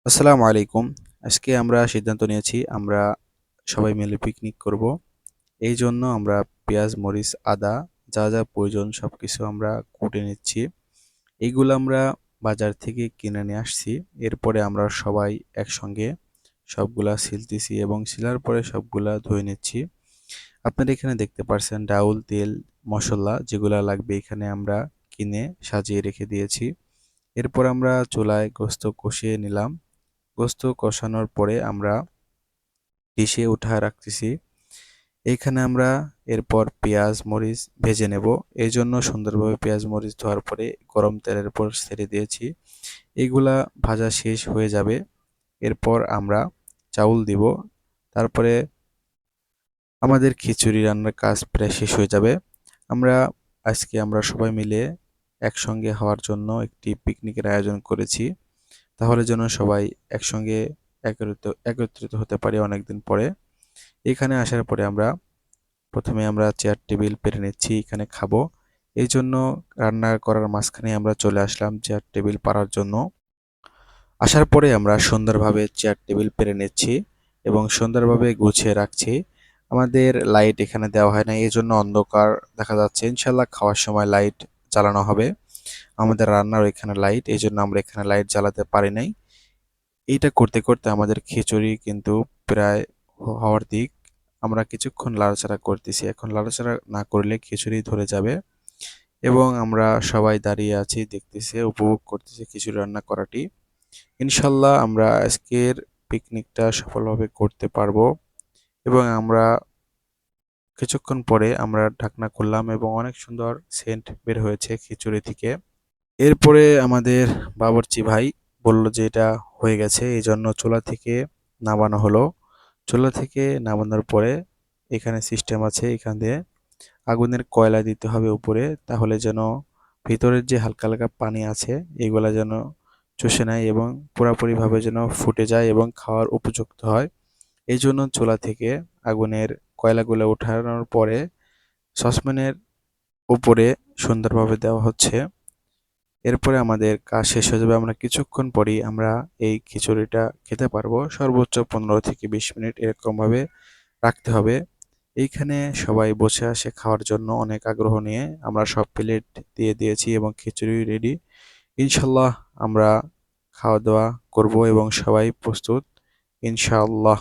আসসালামু আলাইকুম। আজকে আমরা সিদ্ধান্ত নিয়েছি আমরা সবাই মিলে পিকনিক করব। এইজন্য আমরা পেঁয়াজ, মরিচ, আদা যা, যা প্রয়োজন সবকিছু আমরা কুটে নিচ্ছি। এইগুলো আমরা বাজার থেকে কিনে নিয়ে আসছি। এরপরে আমরা সবাই একসঙ্গে সবগুলা ছিলতেছি এবং ছিলার পরে সবগুলা ধুয়ে নিচ্ছি। আপনারা এখানে দেখতে পারছেন ডাউল, তেল, মসল্লা যেগুলা লাগবে এখানে আমরা কিনে সাজিয়ে রেখে দিয়েছি। এরপর আমরা চুলায় গোস্ত কষিয়ে নিলাম। গোস্ত কষানোর পরে আমরা ডিশে উঠায় রাখতেছি। এইখানে আমরা এরপর পেঁয়াজ মরিচ ভেজে নেব। এই জন্য সুন্দরভাবে পেঁয়াজ মরিচ ধোয়ার পরে গরম তেলের উপর ছেড়ে দিয়েছি। এগুলা ভাজা শেষ হয়ে যাবে। এরপর আমরা চাউল দিব। তারপরে আমাদের খিচুড়ি রান্নার কাজ প্রায় শেষ হয়ে যাবে। আমরা সবাই মিলে একসঙ্গে হওয়ার জন্য একটি পিকনিকের আয়োজন করেছি। তাহলে যেন সবাই একসঙ্গে একত্রিত হতে পারি অনেকদিন পরে। এখানে আসার পরে প্রথমে আমরা চেয়ার টেবিল পেরে নিচ্ছি, এখানে খাবো। এই জন্য রান্না করার মাঝখানে আমরা চলে আসলাম চেয়ার টেবিল পাড়ার জন্য। আসার পরে আমরা সুন্দরভাবে চেয়ার টেবিল পেরে নিচ্ছি এবং সুন্দরভাবে গুছিয়ে রাখছি। আমাদের লাইট এখানে দেওয়া হয় না, এই জন্য অন্ধকার দেখা যাচ্ছে। ইনশাল্লাহ খাওয়ার সময় লাইট জ্বালানো হবে। আমাদের রান্নার এখানে লাইট, এই জন্য আমরা এখানে লাইট জ্বালাতে পারি নাই। এইটা করতে করতে আমাদের খিচুড়ি কিন্তু প্রায় হওয়ার দিক। আমরা কিছুক্ষণ লাড়াচাড়া করতেছি, এখন লাড়াচাড়া না করলে খিচুড়ি ধরে যাবে। এবং আমরা সবাই দাঁড়িয়ে আছি, দেখতেছি, উপভোগ করতেছি খিচুড়ি রান্না করাটি। ইনশাল্লাহ আমরা আজকের পিকনিকটা সফলভাবে করতে পারবো। এবং আমরা কিছুক্ষণ পরে আমরা ঢাকনা খুললাম এবং অনেক সুন্দর সেন্ট বের হয়েছে খিচুড়ি থেকে। এরপরে আমাদের বাবুর্চি ভাই বলল যে এটা হয়ে গেছে, এই জন্য চুলা থেকে নামানো হলো। চুলা থেকে নামানোর পরে এখানে সিস্টেম আছে, এখান দিয়ে আগুনের কয়লা দিতে হবে উপরে, তাহলে যেন ভিতরের যে হালকা হালকা পানি আছে এগুলা যেন চুষে নেয় এবং পুরোপুরিভাবে যেন ফুটে যায় এবং খাওয়ার উপযুক্ত হয়। এই জন্য চুলা থেকে আগুনের কয়লাগুলো ওঠানোর পরে সসপ্যানের উপরে সুন্দরভাবে দেওয়া হচ্ছে। এরপরে আমাদের কাজ শেষ হয়ে যাবে। আমরা কিছুক্ষণ পরেই আমরা এই খিচুড়িটা খেতে পারবো। সর্বোচ্চ 15 থেকে 20 মিনিট এরকমভাবে রাখতে হবে। এইখানে সবাই বসে আসে খাওয়ার জন্য অনেক আগ্রহ নিয়ে। আমরা সব প্লেট দিয়ে দিয়েছি এবং খিচুড়ি রেডি। ইনশাল্লাহ আমরা খাওয়া দাওয়া করব এবং সবাই প্রস্তুত ইনশাআল্লাহ।